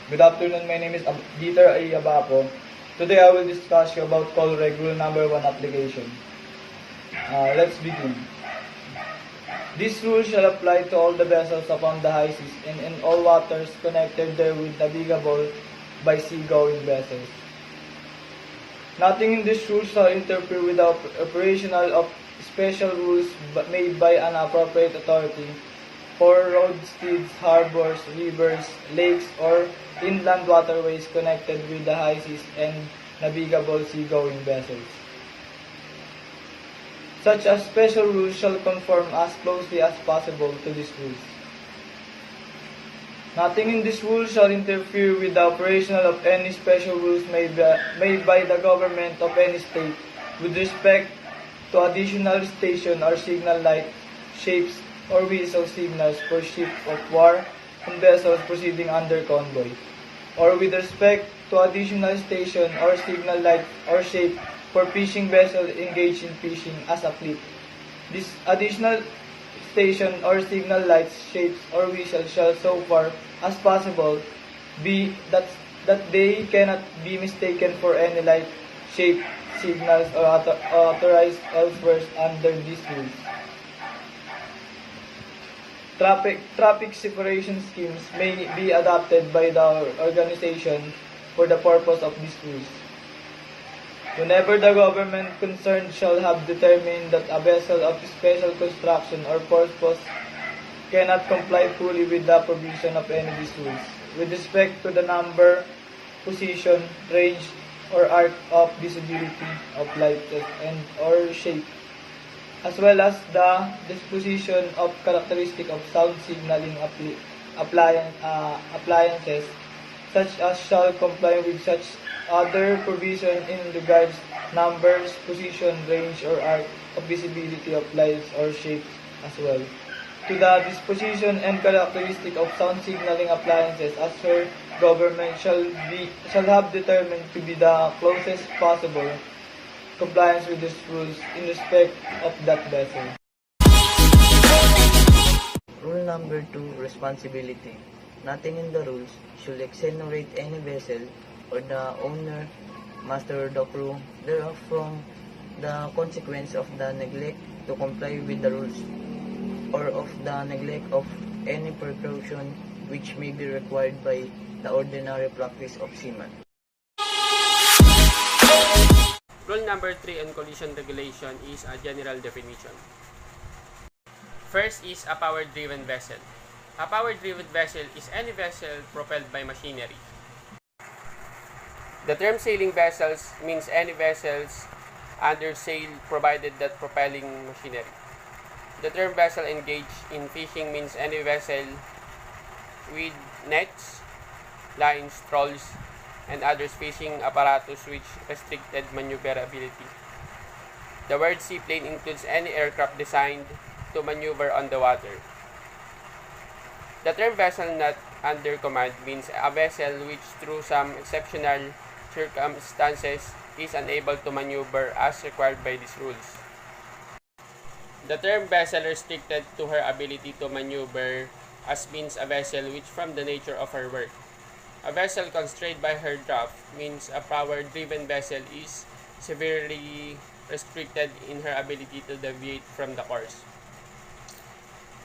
Good afternoon, my name is Dieter A. Abapo. Today I will discuss you about call reg rule number 1 application. Let's begin. This rule shall apply to all the vessels upon the high seas and in all waters connected therewith navigable by sea-going vessels. Nothing in this rule shall interfere with the operational of special rules made by an appropriate authority for roadsteads, harbors, rivers, lakes, or inland waterways connected with the high seas and navigable sea-going vessels. Such a special rules shall conform as closely as possible to these rules. Nothing in this rule shall interfere with the operational of any special rules made by the government of any state with respect to additional station or signal light, shapes, or whistle signals for ships of war and vessels proceeding under convoy, or with respect to additional station or signal light or shape for fishing vessels engaged in fishing as a fleet. This additional station or signal lights, shapes, or whistles shall so far as possible be that they cannot be mistaken for any light, shape, signals, or authorized elsewhere under these rules. Traffic separation schemes may be adopted by the organization for the purpose of these rules. Whenever the government concerned shall have determined that a vessel of special construction or purpose cannot comply fully with the provision of any of these rules, with respect to the number, position, range, or arc of visibility of light and or shape, as well as the disposition of characteristic of sound signaling appliances, such as shall comply with such other provision in regards numbers, position, range, or arc of visibility of lights or shapes as well. To the disposition and characteristic of sound signaling appliances as her government shall have determined to be the closest possible compliance with these rules in respect of that vessel. Rule number 2, responsibility. Nothing in the rules should exonerate any vessel or the owner, master, or the crew thereof from the consequence of the neglect to comply with the rules or of the neglect of any precaution which may be required by the ordinary practice of seamen. Rule number 3 on collision regulation is a general definition. First is a power-driven vessel. A power-driven vessel is any vessel propelled by machinery. The term sailing vessels means any vessels under sail provided that propelling machinery. The term vessel engaged in fishing means any vessel with nets, lines, trawls, and other fishing apparatus which restricted maneuverability. The word seaplane includes any aircraft designed to maneuver on the water. The term vessel not under command means a vessel which through some exceptional circumstances is unable to maneuver as required by these rules. The term vessel restricted to her ability to maneuver as means a vessel which from the nature of her work. A vessel constrained by her draft means a power-driven vessel is severely restricted in her ability to deviate from the course.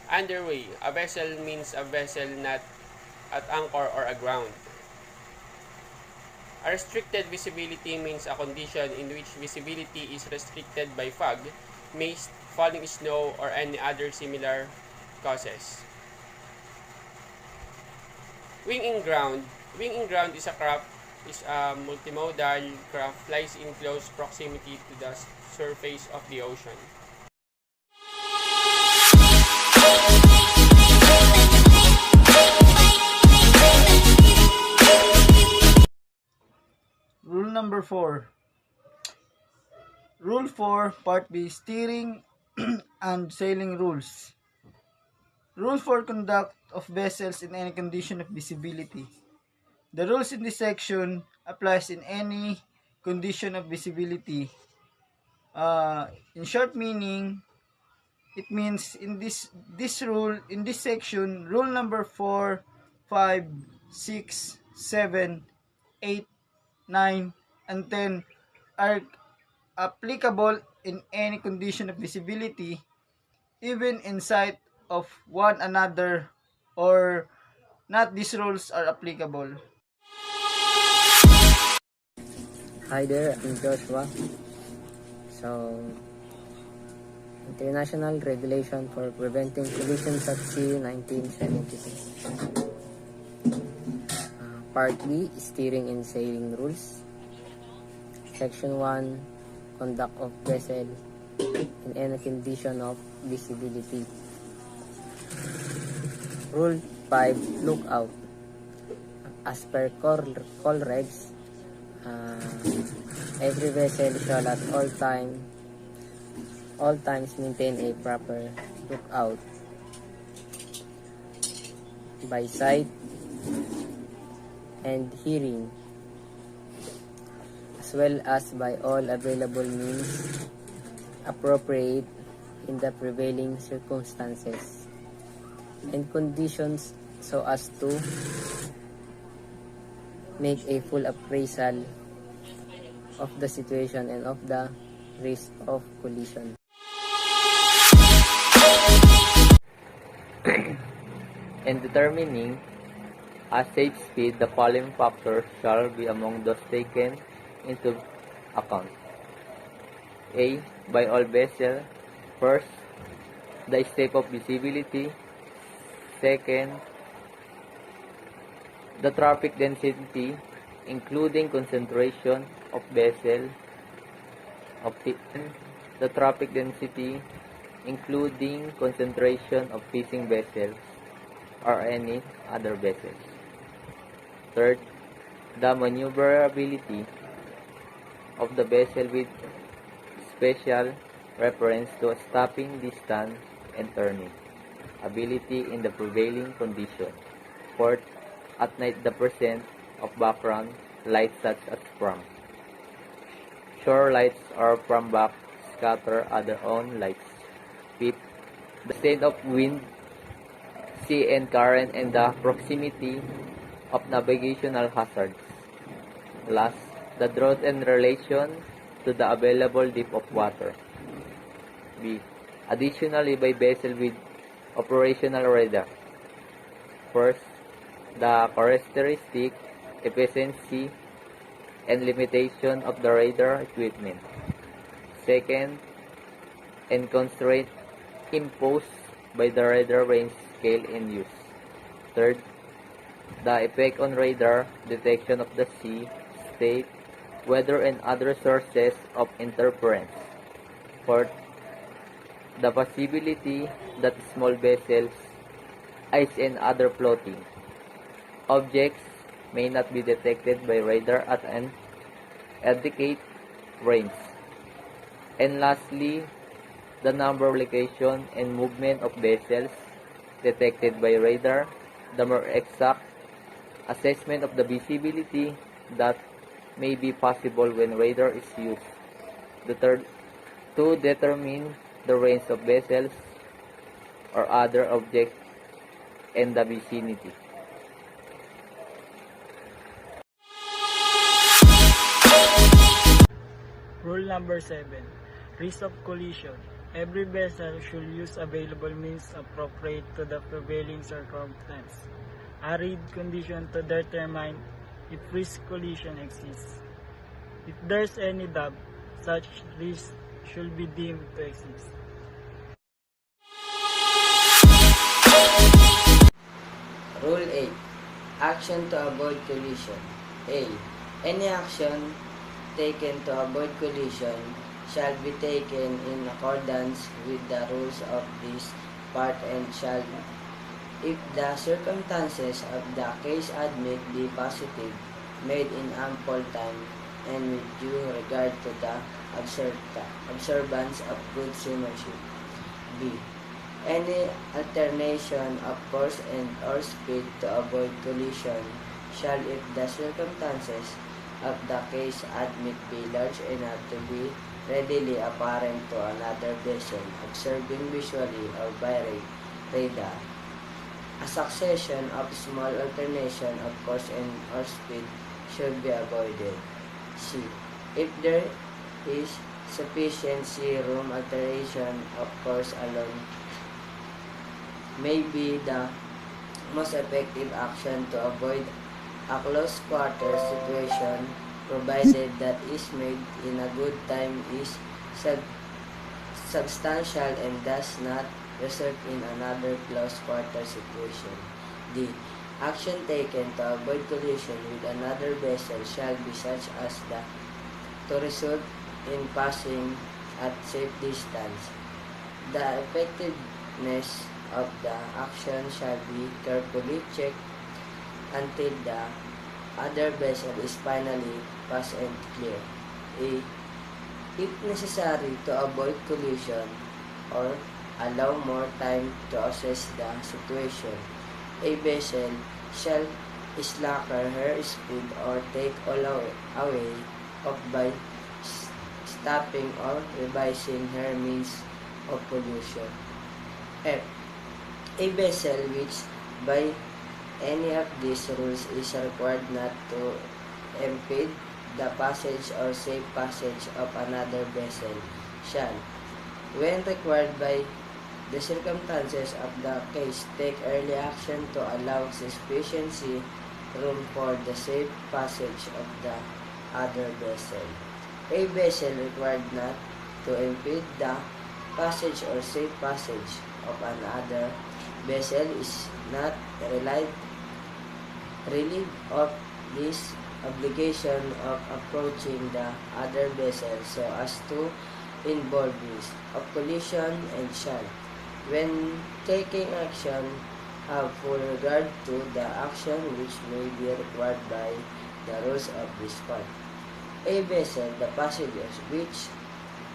Underway, a vessel means a vessel not at anchor or aground. A restricted visibility means a condition in which visibility is restricted by fog, mist, falling snow, or any other similar causes. Wing in ground. Wing in ground is a multimodal craft flies in close proximity to the surface of the ocean. Rule number 4. Rule 4, Part B, Steering and Sailing Rules. Rule for conduct of vessels in any condition of visibility. The rules in this section applies in any condition of visibility. In short meaning, it means in this section, rule number 4, 5, 6, 7, 8, 9, and 10 are applicable in any condition of visibility, even in sight of one another, or not. These rules are applicable. Hi there, I'm Joshua. So, International Regulation for Preventing Collisions at Sea 1976. Part B, Steering and Sailing Rules. Section 1, Conduct of Vessel in any condition of visibility. Rule 5, Lookout. As per call regs, every vessel shall at all times maintain a proper lookout by sight and hearing, as well as by all available means appropriate in the prevailing circumstances and conditions, so as to make a full appraisal of the situation and of the risk of collision. In determining a safe speed, the following factors shall be among those taken into account. A. By all vessels. First, the state of visibility. Second, the traffic density, including concentration of vessel. The traffic density, including concentration of fishing vessels or any other vessels. Third, the maneuverability of the vessel with special reference to stopping distance and turning ability in the prevailing condition. Fourth, at night the presence of background lights such as from shore lights or from back scatter other own lights. Fifth, the state of wind, sea and current, and the proximity of navigational hazards. Last, the drought in relation to the available depth of water. B. Additionally, by vessel with operational radar. First, the characteristic, efficiency, and limitation of the radar equipment. Second, and constraint imposed by the radar range scale in use. Third, the effect on radar detection of the sea, state, weather, and other sources of interference. Fourth, the possibility that small vessels, ice, and other floating objects may not be detected by radar at an adequate range. And lastly, the number, location, and movement of vessels detected by radar, the more exact assessment of the visibility that may be possible when radar is used. The third, to determine the range of vessels or other objects in the vicinity. Rule number 7. Risk of collision. Every vessel should use available means appropriate to the prevailing circumstance. A read condition to determine if risk collision exists. If there's any doubt, such risk should be deemed to exist. Rule 8. Action to avoid collision. A. Any action taken to avoid collision shall be taken in accordance with the rules of this part and shall, if the circumstances of the case admit, be positive, made in ample time, and with due regard to the observance of good seamanship. B. Any alternation of course and or speed to avoid collision shall, if the circumstances of the case admit, be large enough to be readily apparent to another vessel observing visually or by radar, A succession of small alternation of course and or speed should be avoided. C. If there is sufficient room, alteration of course alone may be the most effective action to avoid a close quarter situation, provided that is made in a good time, is substantial and does not result in another close quarter situation. D. Action taken to avoid collision with another vessel shall be such as to result in passing at safe distance. The effectiveness of the action shall be carefully checked until the other vessel is finally passed and clear. A. If necessary to avoid collision or allow more time to assess the situation, a vessel shall slacken her speed or take all away of by stopping or revising her means of pollution. F. A vessel which by any of these rules is required not to impede the passage or safe passage of another vessel shall, when required by the circumstances of the case, take early action to allow sufficient room for the safe passage of the other vessel. A vessel required not to impede the passage or safe passage of another vessel is not relieved of this obligation of approaching the other vessel so as to involve risk of collision and shall, when taking action, have full regard to the action which may be required by the rules of this part. A vessel, the passengers, which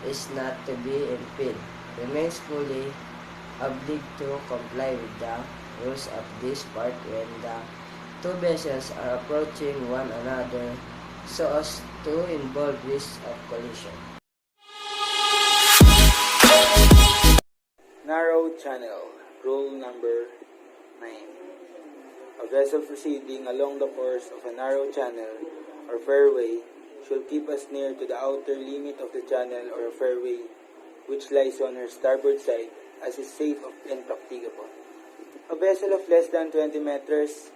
is not to be impeded, remains fully obliged to comply with the rules of this part when the two vessels are approaching one another so as to involve risk of collision. Narrow channel. Rule number 9. A vessel proceeding along the course of a narrow channel or fairway should keep as near to the outer limit of the channel or fairway which lies on her starboard side as is safe and practicable. A vessel of less than 20 meters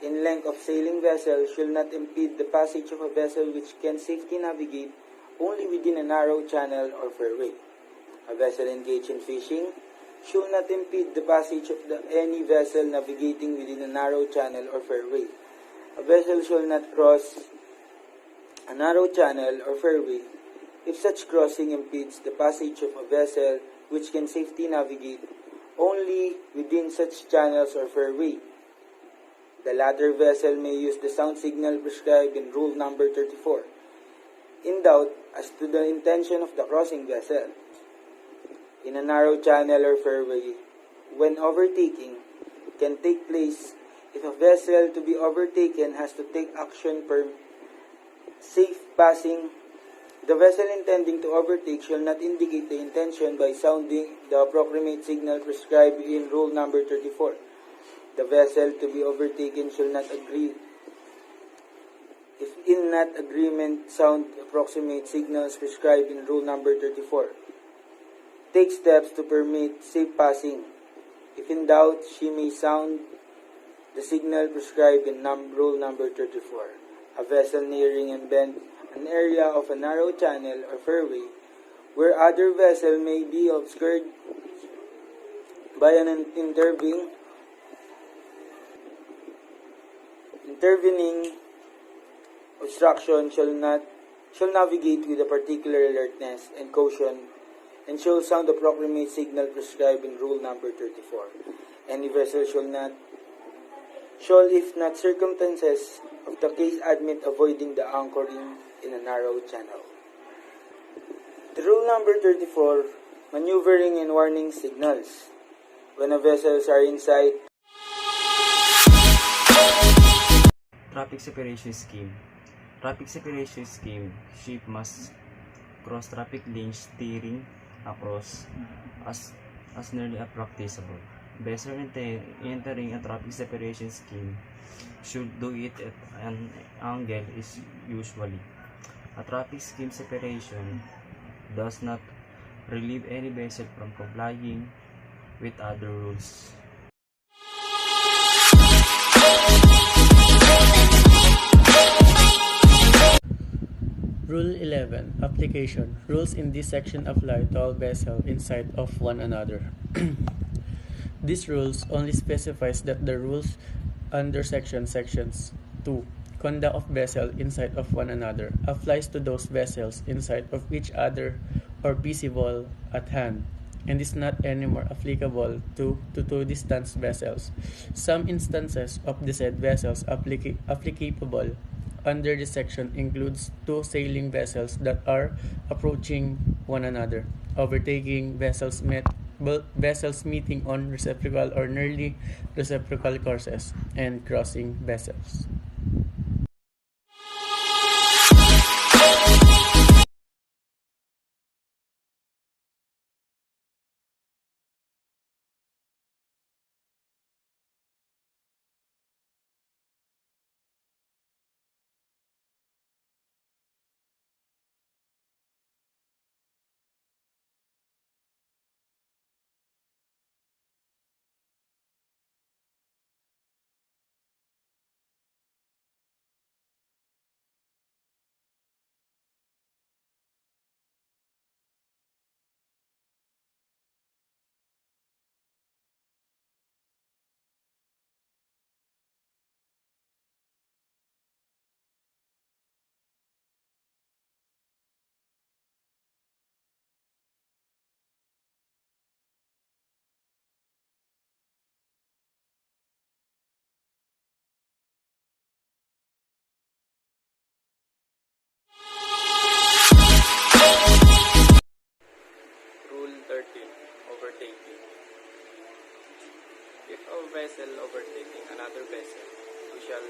in length of sailing vessel should not impede the passage of a vessel which can safely navigate only within a narrow channel or fairway. A vessel engaged in fishing should not impede the passage of any vessel navigating within a narrow channel or fairway. A vessel shall not cross a narrow channel or fairway if such crossing impedes the passage of a vessel which can safely navigate only within such channels or fairway. The latter vessel may use the sound signal prescribed in Rule number 34, in doubt as to the intention of the crossing vessel. In a narrow channel or fairway, when overtaking can take place if a vessel to be overtaken has to take action per safe passing. The vessel intending to overtake shall not indicate the intention by sounding the approximate signal prescribed in Rule number 34. The vessel to be overtaken shall not agree if in that agreement sound approximate signals prescribed in Rule number 34. Take steps to permit safe passing. If in doubt, she may sound the signal prescribed in Rule number 34. A vessel nearing and bend an area of a narrow channel or fairway where other vessel may be obscured by an intervening obstruction shall navigate with a particular alertness and caution and shall sound the approximate signal prescribed in Rule number 34. Any vessel shall, if not circumstances of the case admit, avoiding the anchoring in a narrow channel. The Rule number 34, maneuvering and warning signals. When a vessels are in sight, Traffic separation scheme. Traffic separation scheme. Ship must cross traffic lanes steering across as nearly as practicable. Vessel entering a traffic separation scheme should do it at an angle is usually. A traffic scheme separation does not relieve any vessel from complying with other rules. Rule 11. Application. Rules in this section apply to all vessels inside of one another. These rules only specifies that the rules under sections 2, conduct of vessel inside of one another, applies to those vessels inside of each other or visible at hand, and is not anymore applicable to distant vessels. Some instances of the said vessels applicable under this section includes two sailing vessels that are approaching one another, overtaking vessels meeting on reciprocal or nearly reciprocal courses, and crossing vessels. Rule 13. Overtaking. If a vessel overtaking another vessel, we shall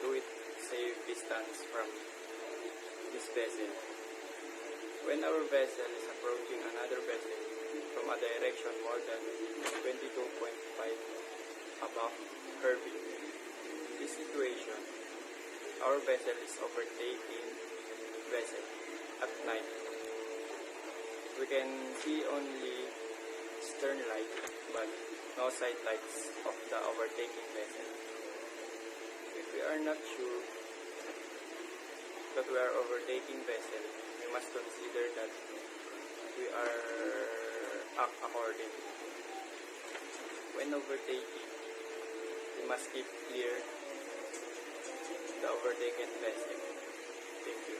do it safe distance from this vessel. When our vessel is approaching another vessel from a direction more than 22.5 above curving, in this situation, our vessel is overtaking vessel at night. We can see only stern light but no side lights of the overtaking vessel. If we are not sure that we are overtaking vessel, we must consider that we are act according. When overtaking, we must keep clear the overtaken vessel. Thank you.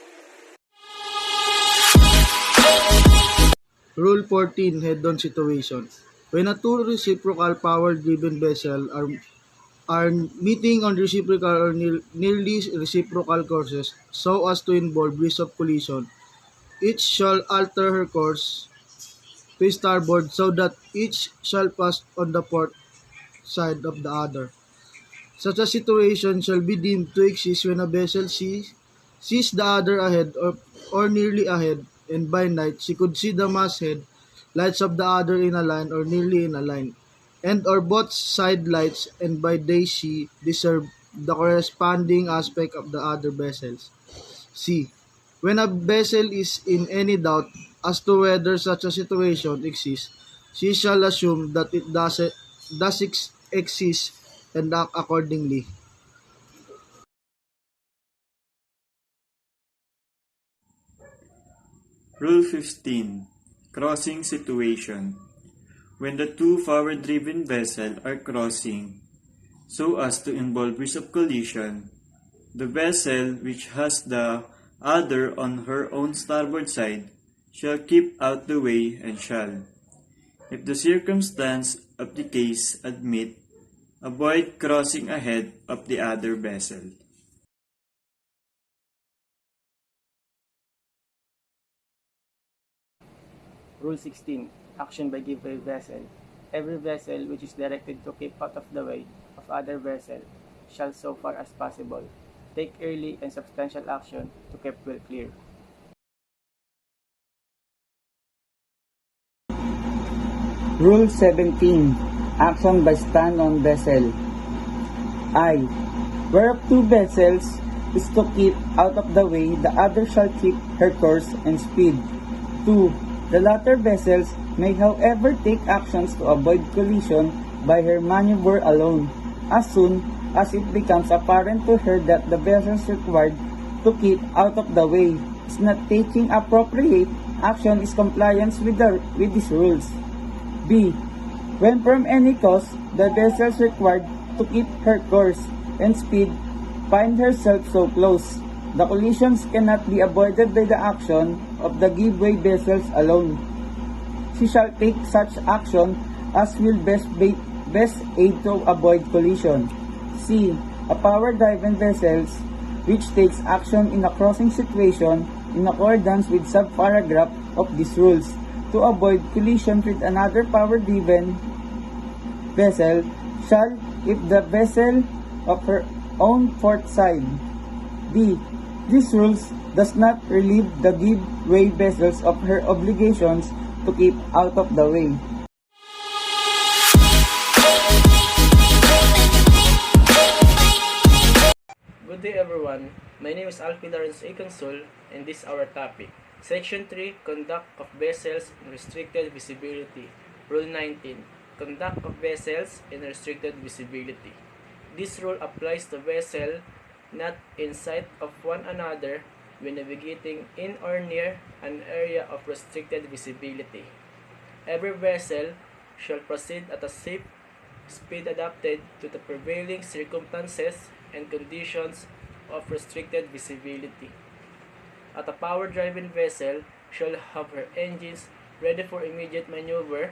Rule 14, head-on situation. When a two reciprocal power-driven vessels are meeting on reciprocal or nearly reciprocal courses so as to involve risk of collision, each shall alter her course to starboard so that each shall pass on the port side of the other. Such a situation shall be deemed to exist when a vessel sees the other ahead or nearly ahead, and by night she could see the masthead lights of the other in a line or nearly in a line, and or both side lights, and by day she discern the corresponding aspect of the other vessels. C. When a vessel is in any doubt as to whether such a situation exists, she shall assume that it does exist and act accordingly. Rule 15. Crossing situation. When the two power-driven vessels are crossing so as to involve risk of collision, the vessel which has the other on her own starboard side shall keep out the way and shall, if the circumstance of the case admit, avoid crossing ahead of the other vessel. Rule 16. Action by giveaway vessel. Every vessel which is directed to keep out of the way of other vessel shall, so far as possible, take early and substantial action to keep well clear. Rule 17. Action by stand-on vessel. I. Whereof two vessels is to keep out of the way, the other shall keep her course and speed. 2. The latter vessels may however take actions to avoid collision by her maneuver alone, as soon as it becomes apparent to her that the vessels required to keep out of the way is not taking appropriate action is compliance with these rules. B. When from any cause the vessels required to keep her course and speed find herself so close, the collisions cannot be avoided by the action of the give-way vessels alone. She shall take such action as will best aid to avoid collision. C. A power-driven vessels which takes action in a crossing situation in accordance with subparagraph of these rules to avoid collision with another power-driven vessel shall, if the vessel of her own port side. D. These rules does not relieve the give-way vessels of her obligations to keep out of the way. Good day everyone, my name is Alfie Lawrence A. Consul and this is our topic. Section 3, Conduct of Vessels in Restricted Visibility. Rule 19, Conduct of Vessels in Restricted Visibility. This rule applies to vessels not in sight of one another when navigating in or near an area of restricted visibility. Every vessel shall proceed at a safe speed adapted to the prevailing circumstances and conditions of restricted visibility. At a power-driven vessel shall have her engines ready for immediate maneuver.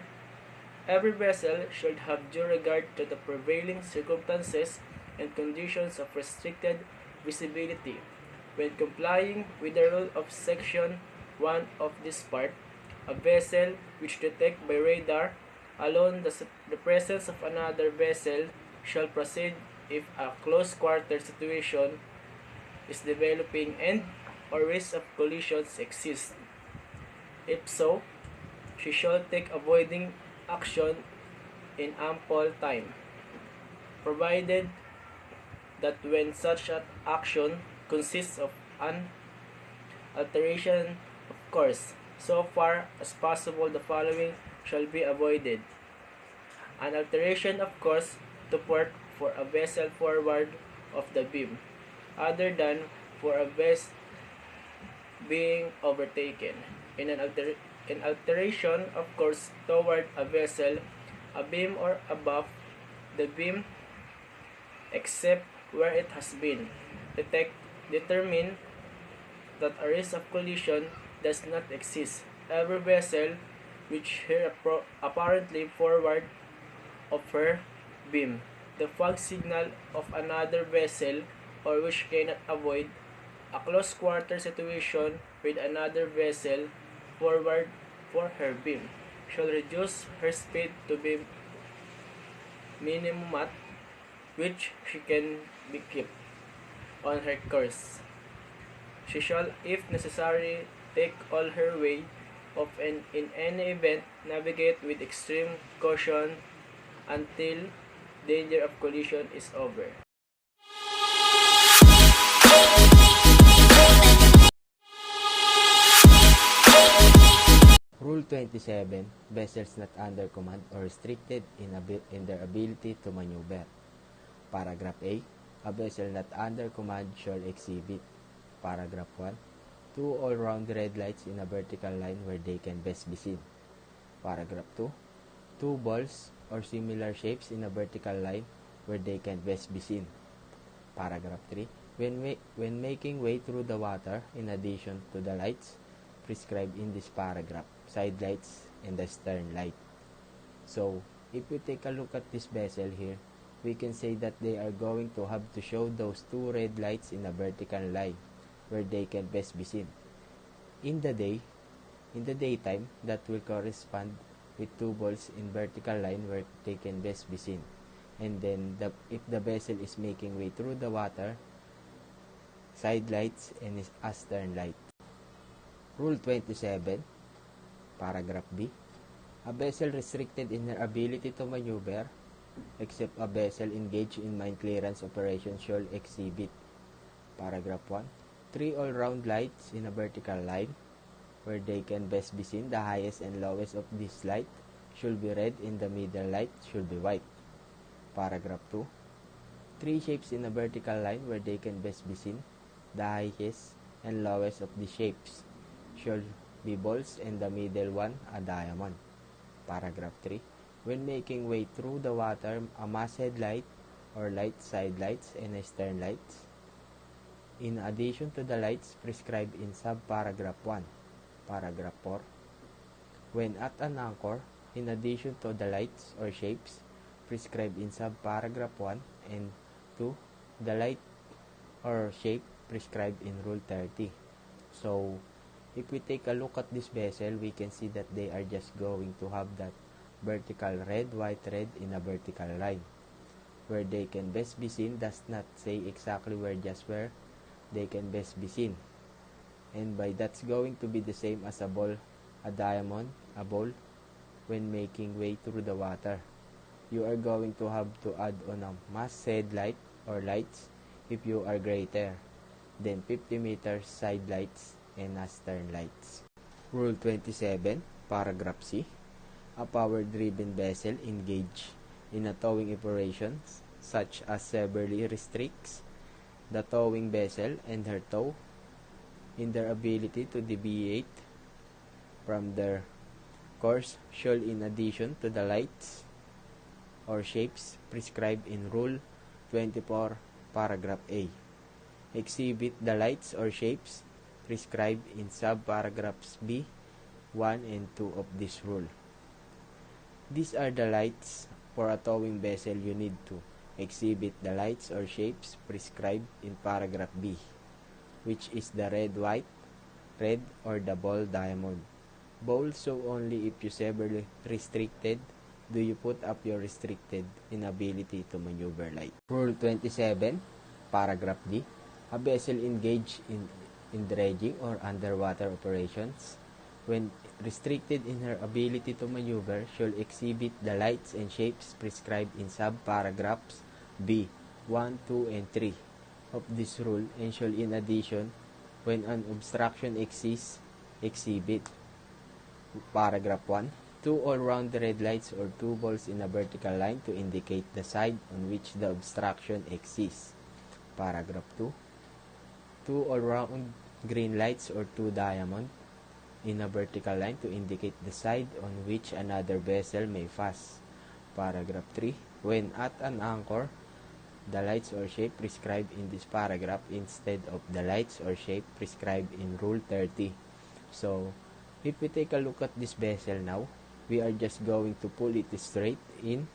Every vessel should have due regard to the prevailing circumstances and conditions of restricted visibility. When complying with the rule of Section 1 of this part, a vessel which detects by radar alone the presence of another vessel shall proceed if a close quarter situation is developing and or risk of collisions exists. If so, she shall take avoiding action in ample time, provided that when such an action consists of an alteration of course, so far as possible the following shall be avoided: an alteration of course to port for a vessel forward of the beam, other than for a vessel being overtaken, in an alteration of course toward a vessel, a beam or above the beam, except where it has been determined that a risk of collision does not exist. Every vessel which here apparently forward of her beam, the fog signal of another vessel, or which cannot avoid a close quarter situation with another vessel forward for her beam, shall reduce her speed to be minimum at which she can be kept on her course. She shall, if necessary, take all her way of and in any event navigate with extreme caution until danger of collision is over. Rule 27. Vessels not under command or restricted in their ability to maneuver. Paragraph A. A vessel not under command shall exhibit. Paragraph 1. Two all-round red lights in a vertical line where they can best be seen. Paragraph 2. Two balls or similar shapes in a vertical line where they can best be seen. Paragraph 3. When making way through the water, in addition to the lights prescribed in this paragraph, side lights and the stern light. So, if we take a look at this vessel here, we can say that they are going to have to show those two red lights in a vertical line where they can best be seen. In the daytime, that will correspond with two balls in vertical line where they can best be seen. And then, if the vessel is making way through the water, side lights and a stern light. Rule 27, Paragraph B. A vessel restricted in her ability to maneuver except a vessel engaged in mine clearance operation shall exhibit. Paragraph 1. 3 all-round lights in a vertical line, where they can best be seen, the highest and lowest of this light should be red and the middle light should be white. Paragraph 2. 3 shapes in a vertical line where they can best be seen, the highest and lowest of the shapes should be balls and the middle one a diamond. Paragraph 3. When making way through the water, a masthead light or light side lights and a stern lights, in addition to the lights prescribed in subparagraph 1. Paragraph 4. When at an anchor, in addition to the lights or shapes prescribed in subparagraph 1 and 2, the light or shape prescribed in Rule 30. So, if we take a look at this vessel, we can see that they are just going to have that vertical red, white, red in a vertical line. Where they can best be seen does not say exactly where, just where they can best be seen. And by that's going to be the same as a ball, a diamond, a ball, when making way through the water. You are going to have to add on a masthead light or lights if you are greater than 50 meters side lights and a stern lights. Rule 27, paragraph C. A power-driven vessel engaged in a towing operation such as severely restricts the towing vessel and her tow in their ability to deviate from their course shall, in addition to the lights or shapes prescribed in Rule 24, paragraph A, exhibit the lights or shapes prescribed in subparagraphs B, 1 and 2 of this rule. These are the lights for a towing vessel. You need to exhibit the lights or shapes prescribed in paragraph B, which is the red, white, red, or the ball diamond. Ball, so only if you severely restricted do you put up your restricted inability to maneuver light. Rule 27, paragraph D. A vessel engaged in dredging or underwater operations, when restricted in her ability to maneuver, shall exhibit the lights and shapes prescribed in subparagraphs B, 1, 2, and 3 of this rule, and shall in addition, when an obstruction exists, exhibit. Paragraph 1. 2 all-round red lights or 2 balls in a vertical line to indicate the side on which the obstruction exists. Paragraph 2. 2 all-round green lights or 2 diamonds in a vertical line to indicate the side on which another vessel may pass. Paragraph 3. When at an anchor, the lights or shape prescribed in this paragraph instead of the lights or shape prescribed in Rule 30. So, if we take a look at this vessel now, we are just going to pull it straight in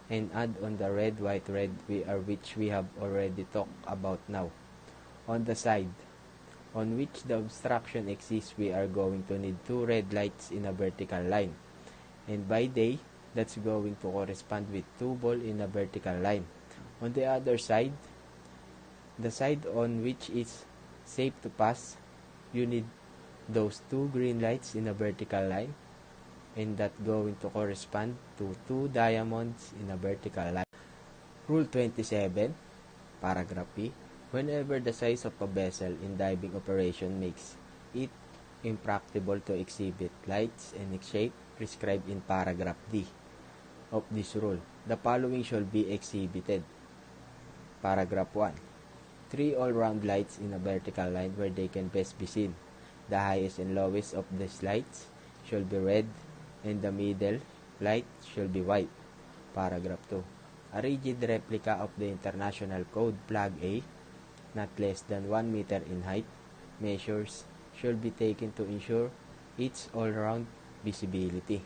and add on the red, white, red, which we have already talked about now. On the side on which the obstruction exists, we are going to need 2 red lights in a vertical line. And by day, that's going to correspond with 2 balls in a vertical line. On the other side, the side on which is safe to pass, you need those 2 green lights in a vertical line, and that going to correspond to 2 diamonds in a vertical line. Rule 27, paragraph B. Whenever the size of a vessel in diving operation makes it impracticable to exhibit lights and shape prescribed in paragraph D of this rule, the following shall be exhibited. Paragraph 1. 3 all-round lights in a vertical line where they can best be seen. The highest and lowest of these lights shall be red, and the middle light shall be white. Paragraph 2. A rigid replica of the International Code Flag A, not less than 1 meter in height, measures shall be taken to ensure its all-round visibility.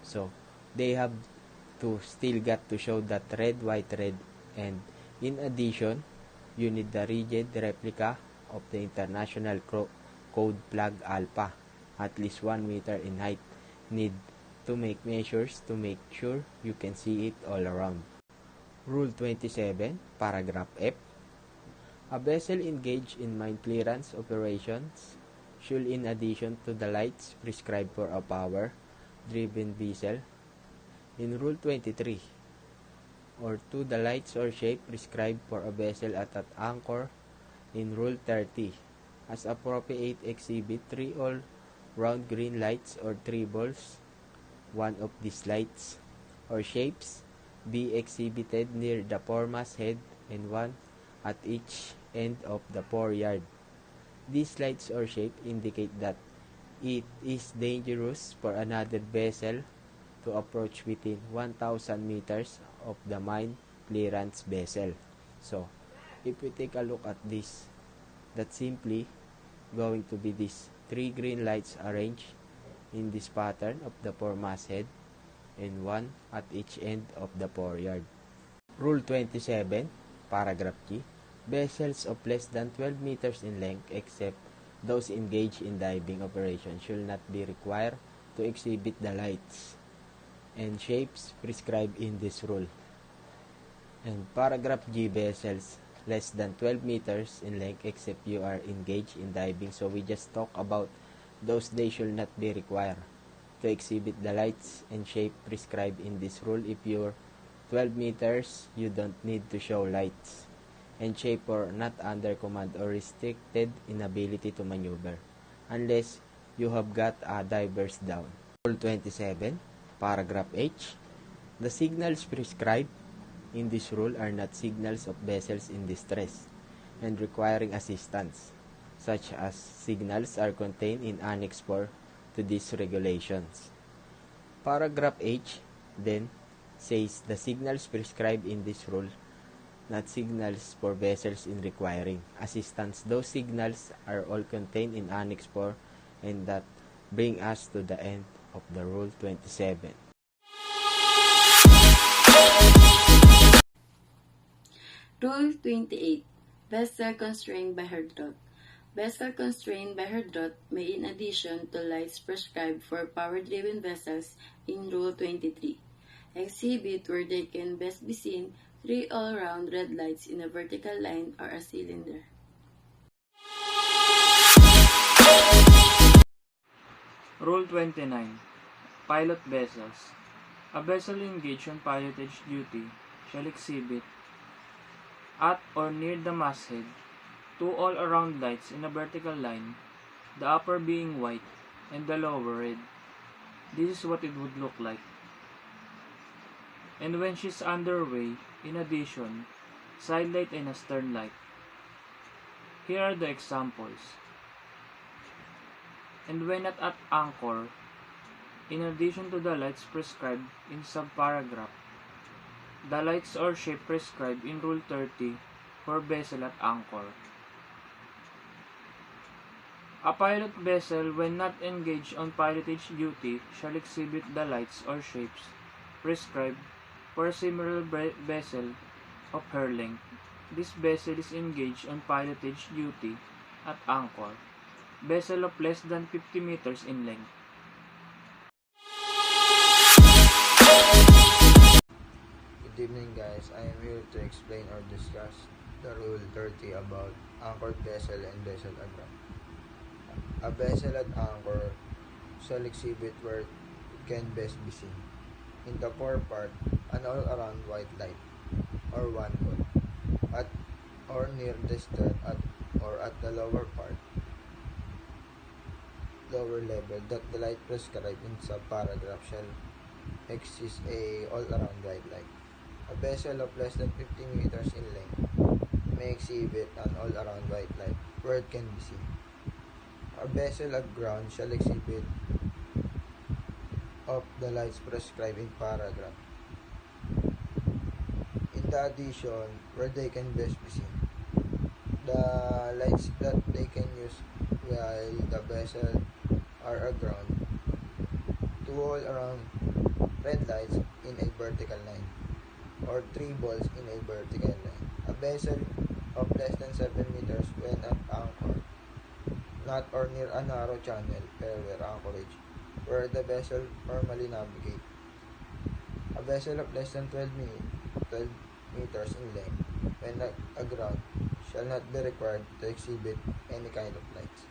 So, they have to still got to show that red, white, red, and in addition, you need the rigid replica of the International Code Flag Alpha, at least 1 meter in height, need to make measures to make sure you can see it all around. Rule 27, paragraph F. A vessel engaged in mine clearance operations should, in addition to the lights prescribed for a power-driven vessel in Rule 23, or 2. The lights or shape prescribed for a vessel at anchor in Rule 30. As appropriate, exhibit 3 all-round green lights or 3 balls. One of these lights or shapes be exhibited near the foremast head and one at each end of the foreyard. These lights or shape indicate that it is dangerous for another vessel to approach within 1,000 meters of the mine clearance vessel. So, if we take a look at this, that's simply going to be these 3 green lights arranged in this pattern of the foremast head and one at each end of the foreyard. Rule 27, paragraph G. Vessels of less than 12 meters in length except those engaged in diving operations should not be required to exhibit the lights and shapes prescribed in this rule. And paragraph G, vessels less than 12 meters in length except you are engaged in diving. So we just talk about those they should not be required to exhibit the lights and shape prescribed in this rule. If you're 12 meters, you don't need to show lights and shape or not under command or restricted inability to maneuver unless you have got a divers down. Rule 27, paragraph H. The signals prescribed in this rule are not signals of vessels in distress and requiring assistance. Such as signals are contained in Annex 4 to these regulations. Paragraph H then says the signals prescribed in this rule not signals for vessels in requiring assistance. Those signals are all contained in Annex 4, and that bring us to the end of the Rule 27. Rule 28. Vessel constrained by her draught. Vessel constrained by her draught may, in addition to lights prescribed for power-driven vessels in Rule 23, exhibit where they can best be seen 3 all-round red lights in a vertical line or a cylinder. Rule 29. Pilot vessels. A vessel engaged on pilotage duty shall exhibit at or near the masthead 2 all-around lights in a vertical line, the upper being white and the lower red. This is what it would look like. And when she's underway, in addition, side light and a stern light. Here are the examples. And when at anchor, in addition to the lights prescribed in subparagraph, the lights or shape prescribed in Rule 30 for vessel at anchor. A pilot vessel, when not engaged on pilotage duty, shall exhibit the lights or shapes prescribed for a similar vessel of her length. This vessel is engaged on pilotage duty at anchor. Vessel of less than 50 meters in length. Good evening guys, I am here to explain or discuss the Rule 30 about anchored vessel and vessel aground. A vessel at anchor shall exhibit where it can best be seen. In the forepart, an all-around white light, or one ball, at or near the stern or at the lower level that the light prescribed in subparagraph shall exist a all-around white light. A vessel of less than 50 meters in length may exhibit an all-around white light where it can be seen. A vessel aground shall exhibit of the lights prescribed in paragraph. In the addition, where they can best be seen. The lights that they can use while the vessel are aground. 2 all-around red lights in a vertical line, or 3 balls in a vertical line. A vessel of less than 7 meters when at anchor, not or near a narrow channel, fairway anchorage, where the vessel normally navigate. A vessel of less than 12 meters in length, when aground, shall not be required to exhibit any kind of lights.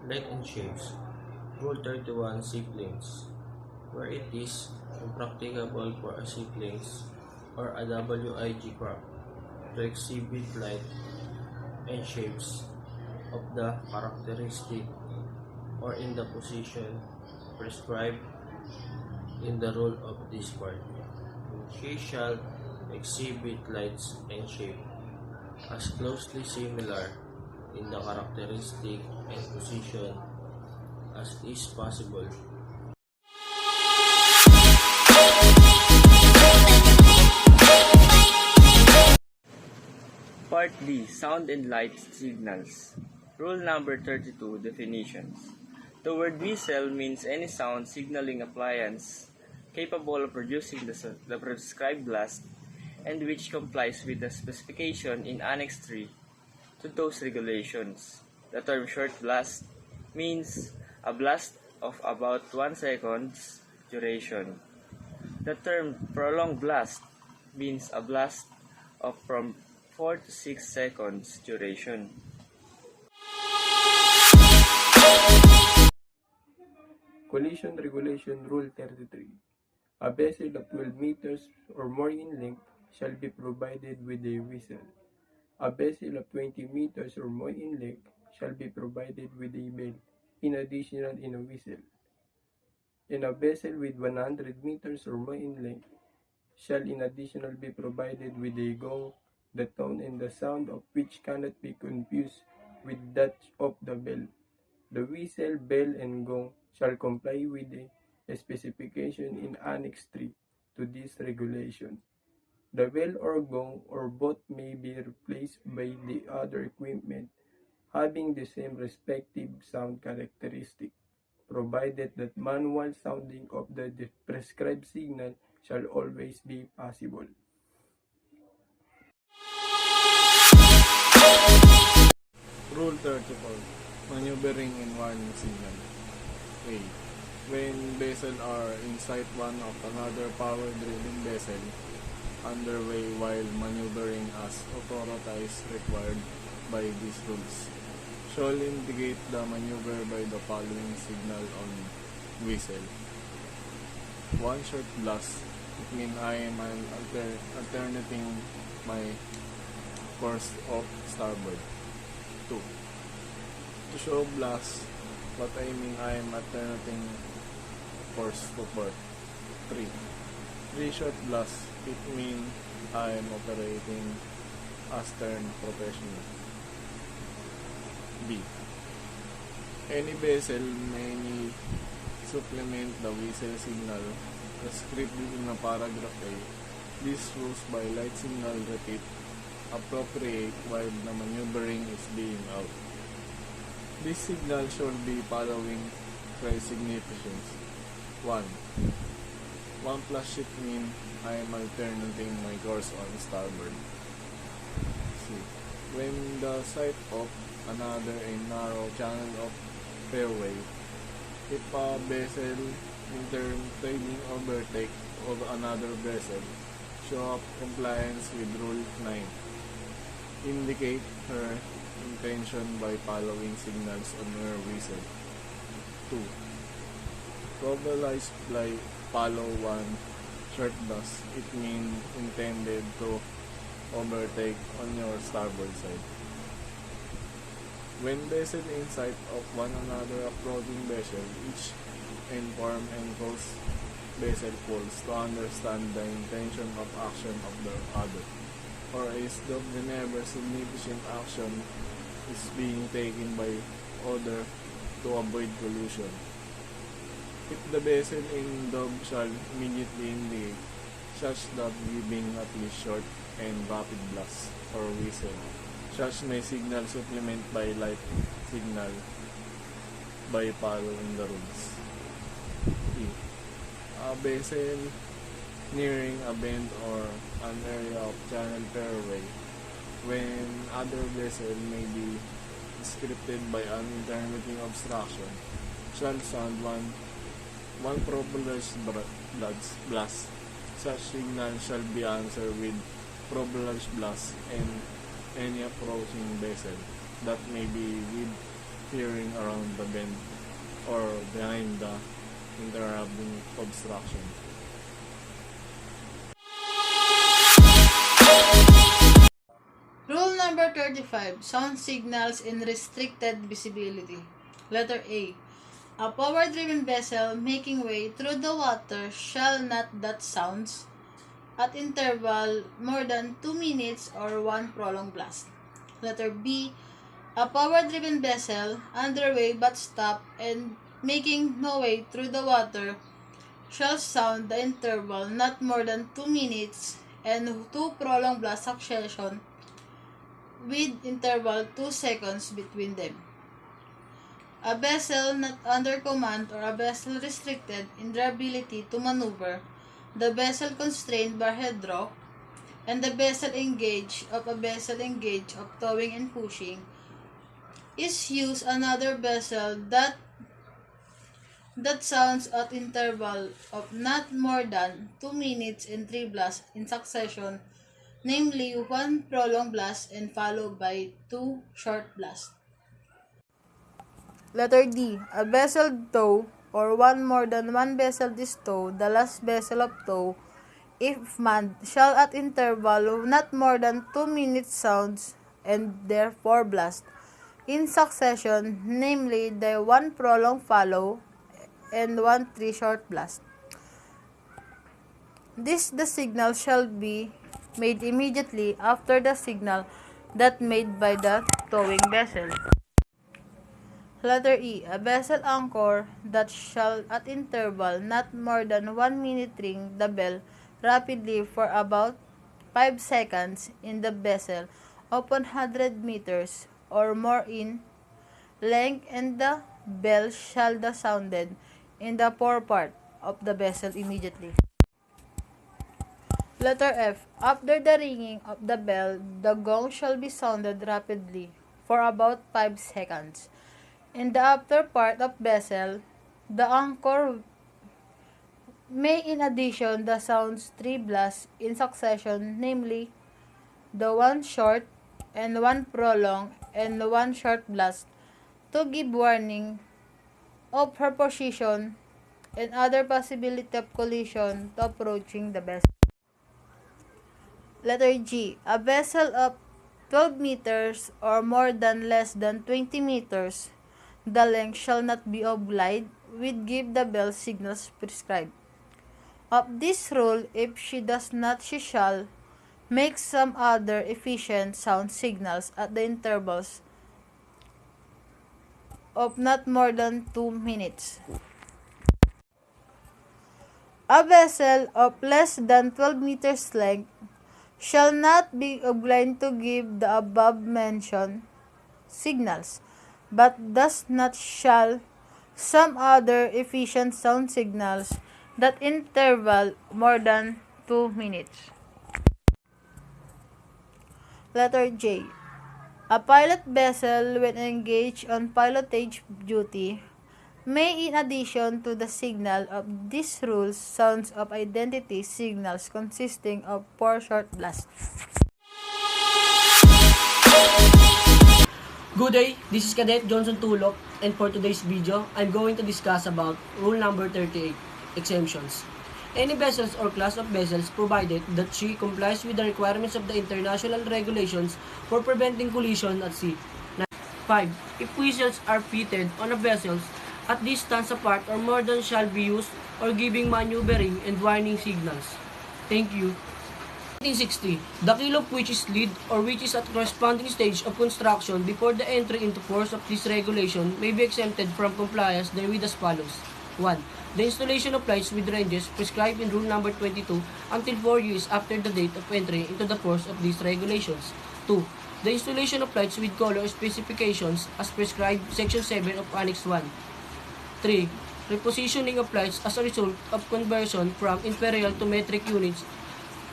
Light and shapes. Rule 31 seaplanes. where it is impracticable for a seedlings or a WIG crop to exhibit light and shapes of the characteristic or in the position prescribed in the rule of discord. She shall exhibit lights and shape as closely similar in the characteristic and position as is possible. Part D. Sound and light signals. Rule number 32. Definitions. The word whistle means any sound signaling appliance capable of producing the prescribed blast and which complies with the specification in Annex 3 to those regulations. The term short blast means a blast of about 1 second's duration. The term prolonged blast means a blast of from 4 to 6 seconds duration. Collision Regulation Rule 33. A vessel of 12 meters or more in length shall be provided with a whistle. A vessel of 20 meters or more in length shall be provided with a bell, in addition in a whistle. And a vessel with 100 meters or more in length shall in addition be provided with a gong, the tone and the sound of which cannot be confused with that of the bell. The whistle, bell, and gong shall comply with the specification in Annex 3 to this regulation. The bell or gong or both may be replaced by the other equipment having the same respective sound characteristic, provided that manual sounding of the prescribed signal shall always be possible. Rule 34. Maneuvering and warning signal. A. When vessels are in sight one of another power-driven vessel underway while maneuvering as authorized required by these rules, shall indicate the maneuver by the following signal on whistle. 1 short blast. It means I am alternating my course of starboard. 2. To show blast, what I mean I am alternating course to port. 3. 3 short blast. It means I am operating astern professional. B. Any vessel may supplement the whistle signal prescribed in a paragraph A. These rules by light signal repeat appropriate while the maneuvering is being out. This signal should be following three significance. 1. 1 plus shift mean I am alternating my course on starboard. C. When the sight of another a narrow channel of fairway, if a vessel trading overtake of another vessel, show up compliance with Rule 9. Indicate her intention by following signals on her whistle. 2. Probabilize fly follow 1 short blast. It means intended to overtake on your starboard side. When vessel in sight of one another approaching vessel, each inform and cause vessel pulls to understand the intention of action of the other, or is that whenever significant action is being taken by other to avoid collision. If the vessel in dog shall immediately indicate, such that giving at least short and rapid blast or whistle. Such may signal supplement by light signal by following the rules. E. A vessel nearing a bend or an area of channel fairway, when other vessel may be scripted by an intermittent obstruction, shall sound one propeller's blast. Such signal shall be answered with propeller's blast and any approaching vessel that may be with peering around the bend or behind the interrupting obstruction. Rule number 35. Sound signals in restricted visibility. Letter A. A power-driven vessel making way through the water shall not dot sounds at interval more than 2 minutes or one prolonged blast. Letter B. A power-driven vessel underway but stopped and making no way through the water shall sound the interval not more than 2 minutes and 2 prolonged blast succession with interval 2 seconds between them. A vessel not under command or a vessel restricted in their ability to maneuver, the vessel constrained by head draw, and the vessel engaged of towing and pushing is used another vessel that sounds at interval of not more than 2 minutes and 3 blasts in succession, namely 1 prolonged blast and followed by 2 short blasts. Letter D. A vessel tow or one more than one vessel distow the last vessel of tow, if manned, shall at interval not more than 2 minutes sounds and therefore blast in succession, namely the 1 prolonged follow and 1 3 short blast. This the signal shall be made immediately after the signal that made by the towing vessel. Letter E. A vessel anchor that shall at interval not more than 1 minute ring the bell rapidly for about 5 seconds in the vessel of 100 meters or more in length, and the bell shall be sounded in the forepart of the vessel immediately. Letter F. After the ringing of the bell, the gong shall be sounded rapidly for about 5 seconds. In the after part of vessel, the anchor may in addition the sounds 3 blasts in succession, namely the 1 short and 1 prolonged and 1 short blast, to give warning of her position and other possibility of collision to approaching the vessel. Letter G. A vessel of 12 meters or more than less than 20 meters, the length shall not be obliged with give the bell signals prescribed. Of this rule, if she does not, she shall make some other efficient sound signals at the intervals of not more than 2 minutes. A vessel of less than 12 meters length shall not be obliged to give the above-mentioned signals, but does not shall some other efficient sound signals that interval more than 2 minutes. Letter J. A pilot vessel, when engaged on pilotage duty, may in addition to the signal of these rules sounds of identity signals consisting of 4 short blasts. Good day, this is Cadet Johnson Tulok, and for today's video, I'm going to discuss about rule number 38, exemptions. Any vessels or class of vessels provided that she complies with the requirements of the international regulations for preventing collision at sea. 5. If whistles are fitted on a vessels at distance apart or more than shall be used or giving maneuvering and warning signals. Thank you. 1960. The keel of which is lead or which is at corresponding stage of construction before the entry into force of this regulation may be exempted from compliance therewith as follows. 1. The installation of lights with ranges prescribed in rule number 22 until 4 years after the date of entry into the force of these regulations. 2. The installation of lights with color specifications as prescribed section 7 of Annex 1. 3. Repositioning of lights as a result of conversion from imperial to metric units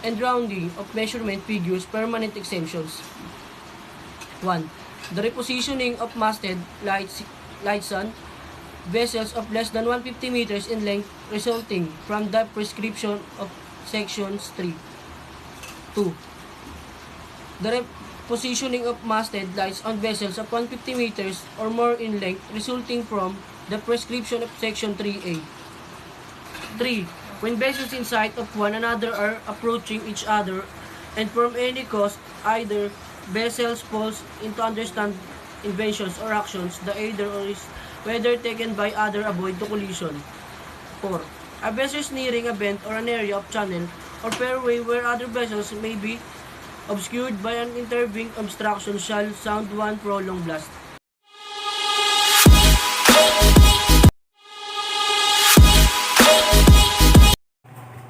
and rounding of measurement figures permanent exemptions. 1. The repositioning of masted lights on vessels of less than 150 meters in length resulting from the prescription of sections 3. 2. The repositioning of masted lights on vessels of 150 meters or more in length resulting from the prescription of section 3A. 3. When vessels in sight of one another are approaching each other and from any cause, either vessels falls into understand inventions or actions, the either or is whether taken by other avoid the collision. 4. A vessel is nearing a bend or an area of channel or fairway where other vessels may be obscured by an intervening obstruction shall sound one prolonged blast.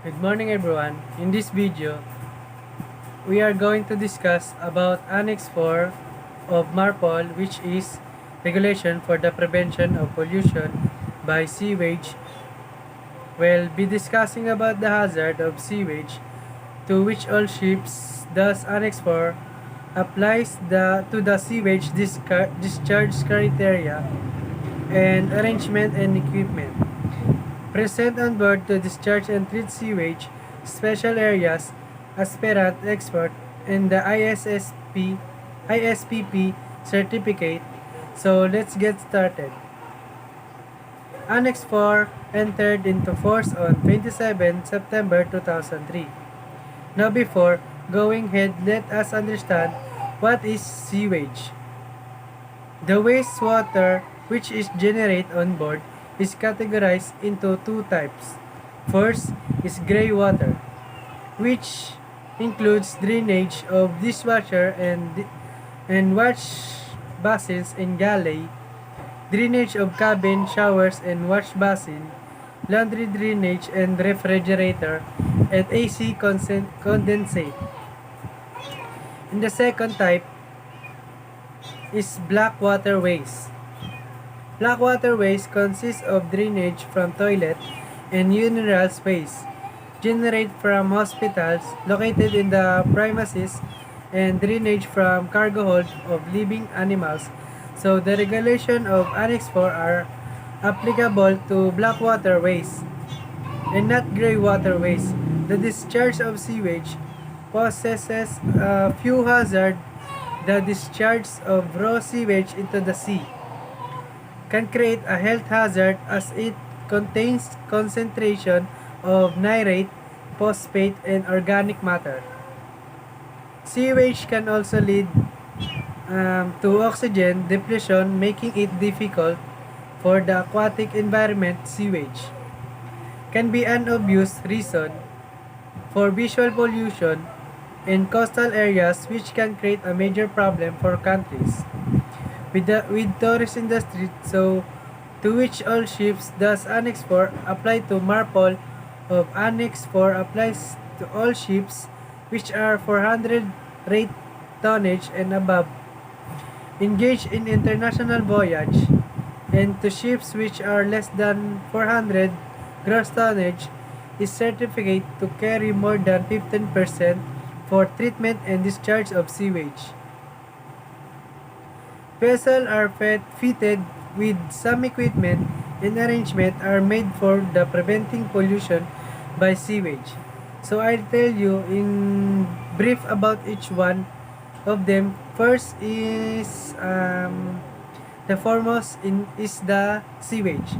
Good morning everyone. In this video, we are going to discuss about Annex 4 of MARPOL, which is Regulation for the Prevention of Pollution by Sewage. We'll be discussing about the hazard of sewage, to which all ships, thus Annex 4 applies to the sewage discharge criteria and arrangement and equipment present on board to discharge and treat sewage, special areas, aspirant export, and the ISPP certificate. So let's get started. Annex 4 entered into force on 27 September 2003. Now before going ahead, let us understand what is sewage. The wastewater which is generated on board is categorized into two types. First is gray water, which includes drainage of dishwasher and wash basins and galley, drainage of cabin, showers and wash basin, laundry drainage and refrigerator, and AC condensate. And the second type is black water waste. Black water waste consists of drainage from toilet and urinal space, generated from hospitals located in the premises, and drainage from cargo hold of living animals. So the regulation of Annex 4 are applicable to black water waste and not gray water waste. The discharge of sewage possesses a few hazards. The discharge of raw sewage into the sea can create a health hazard as it contains concentration of nitrate, phosphate, and organic matter. Sewage can also lead to oxygen depletion, making it difficult for the aquatic environment. Sewage can be an obvious reason for visual pollution in coastal areas, which can create a major problem for countries with tourist industry. So to which all ships, thus Annex 4 apply to MARPOL of Annex 4 applies to all ships which are 400 rate tonnage and above engaged in international voyage, and to ships which are less than 400 gross tonnage is certificate to carry more than 15% for treatment and discharge of sewage. Vessels are fitted with some equipment and arrangement are made for the preventing pollution by sewage. So I'll tell you in brief about each one of them. First is the foremost is the sewage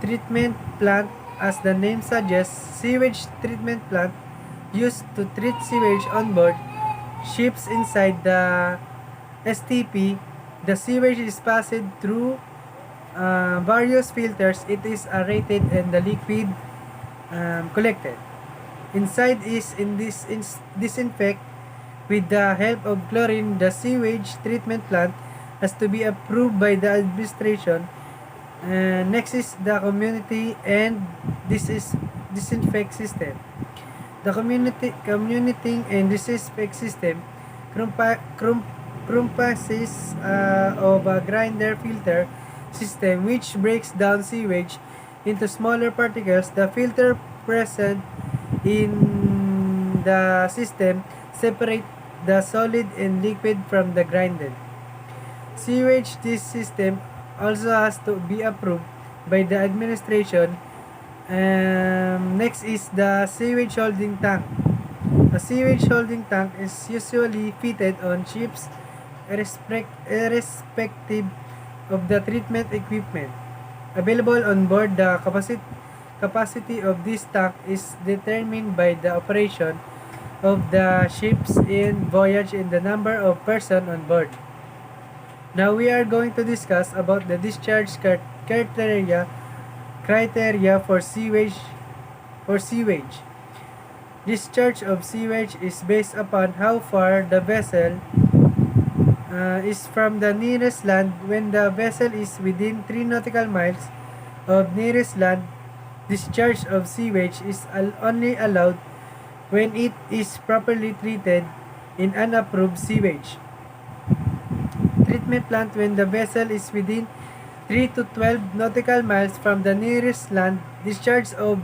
treatment plant. As the name suggests, sewage treatment plant used to treat sewage on board ships. Inside the STP, the sewage is passed through various filters. It is aerated and the liquid collected. Inside is disinfect with the help of chlorine. The sewage treatment plant has to be approved by the administration. Next is the community and this is disinfect system. The commuting and disinfect system comprises of a grinder filter system which breaks down sewage into smaller particles. The filter present in the system separate the solid and liquid from the grinded sewage. This system also has to be approved by the administration. Next is the sewage holding tank. A sewage holding tank is usually fitted on ships irrespective of the treatment equipment available on board. The capacity of this tank is determined by the operation of the ships in voyage and the number of persons on board. Now we are going to discuss about the discharge criteria for sewage. Discharge of sewage is based upon how far the vessel is from the nearest land. When the vessel is within 3 nautical miles of nearest land, discharge of sewage is only allowed when it is properly treated in an approved sewage treatment plant. When the vessel is within 3 to 12 nautical miles from the nearest land, discharge of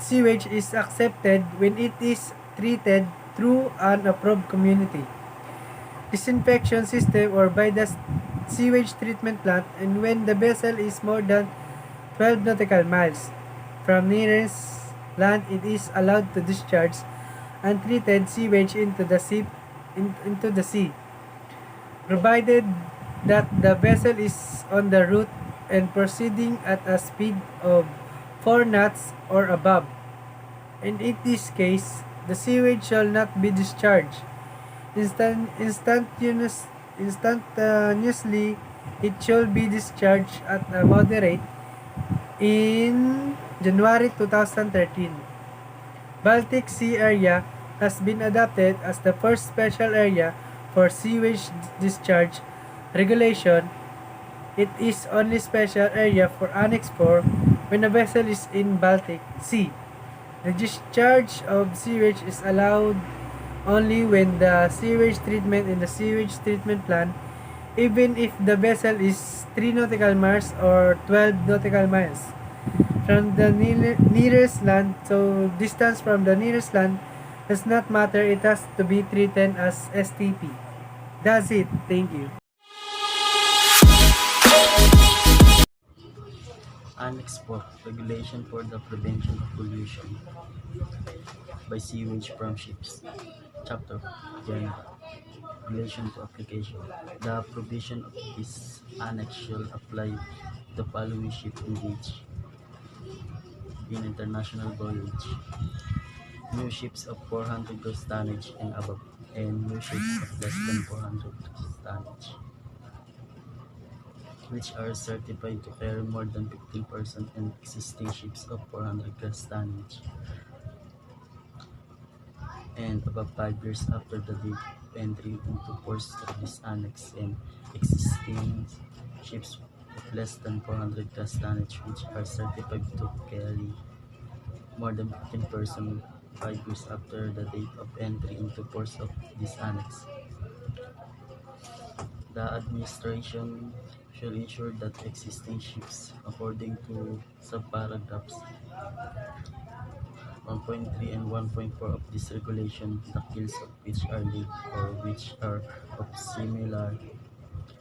sewage is accepted when it is treated through an approved community disinfection system or by the sewage treatment plant, and when the vessel is more than 12 nautical miles from nearest land, it is allowed to discharge untreated sewage into the sea, provided that the vessel is on the route and proceeding at a speed of 4 knots or above. And in this case, the sewage shall not be discharged instantaneously. It shall be discharged at a moderate in January 2013. Baltic Sea area has been adopted as the first special area for sewage discharge regulation. It is only special area for Annex 4 when a vessel is in Baltic Sea. The discharge of sewage is allowed only when the sewage treatment in the sewage treatment plant, even if the vessel is 3 nautical miles or 12 nautical miles from the nearest land. So distance from the nearest land does not matter. It has to be treated as STP. That's it. Thank you. Annex 4, Regulation for the Prevention of Pollution by Sewage from Ships. Chapter 10, Relation to Application. The provision of this annex shall apply to the following ship engaged in international voyage: new ships of 400 gross tonnage and above, and new ships of less than 400 gross tonnage, which are certified to carry more than 15 persons, and existing ships of 400 gross tonnage and above 5 years after the date of entry into force of this annex, and existing ships of less than 400 gross tonnage which are certified to carry more than 15 persons 5 years after the date of entry into force of this annex. The administration shall ensure that existing ships, according to subparagraphs 1.3 and 1.4 of this regulation, the keels of which are laid or which are of similar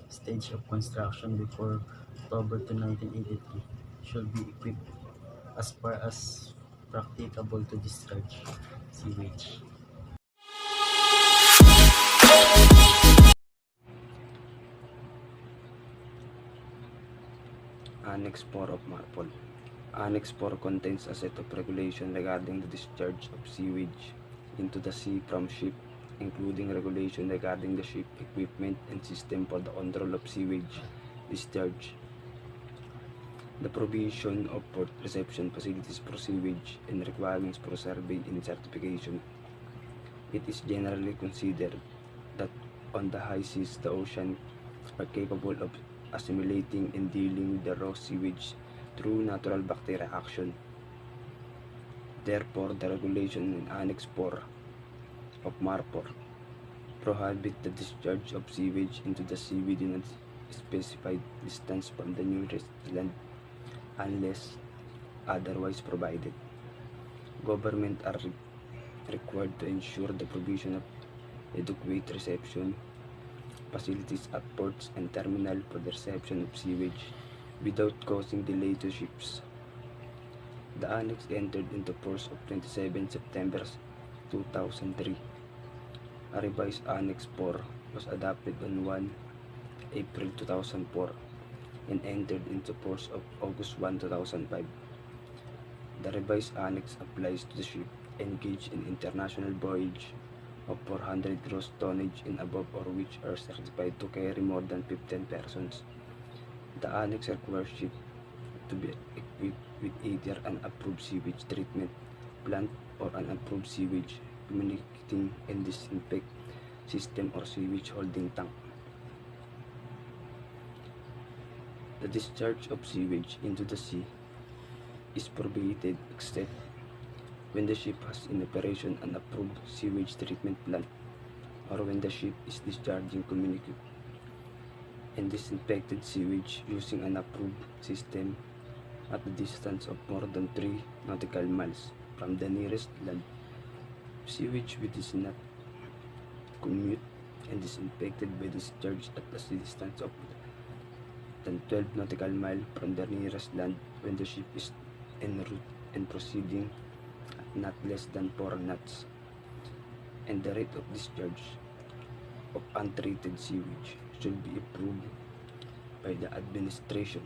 stage of construction before October 2, 1983, should be equipped as far as practicable to discharge sewage. Annex 4 of MARPOL. Annex 4 contains a set of regulations regarding the discharge of sewage into the sea from ship, including regulation regarding the ship equipment and system for the control of sewage discharge, the provision of port reception facilities for sewage, and requirements for survey and certification. It is generally considered that on the high seas, the ocean are capable of assimilating and dealing with the raw sewage through natural bacteria action. Therefore, the regulation in Annex 4 of MARPOL prohibit the discharge of sewage into the sea within a specified distance from the nearest land unless otherwise provided. Government are required to ensure the provision of adequate reception facilities at ports and terminals for the reception of sewage without causing delay to ships. The Annex entered into force of 27 September 2003. A revised Annex 4 was adopted on 1 April 2004 and entered into force of August 1, 2005. The revised annex applies to the ship engaged in international voyage of 400 gross tonnage and above or which are certified to carry more than 15 persons. The annex requires ships to be equipped with either an approved sewage treatment plant or an approved sewage communicating and disinfect system or sewage holding tank. The discharge of sewage into the sea is prohibited except when the ship has in operation an approved sewage treatment plant or when the ship is discharging communicable and disinfected sewage using an approved system at a distance of more than 3 nautical miles from the nearest land. Sewage which is not commute and disinfected by discharge at a distance of than 12 nautical miles from the nearest land when the ship is en route and proceeding at not less than 4 knots, and the rate of discharge of untreated sewage should be approved by the administration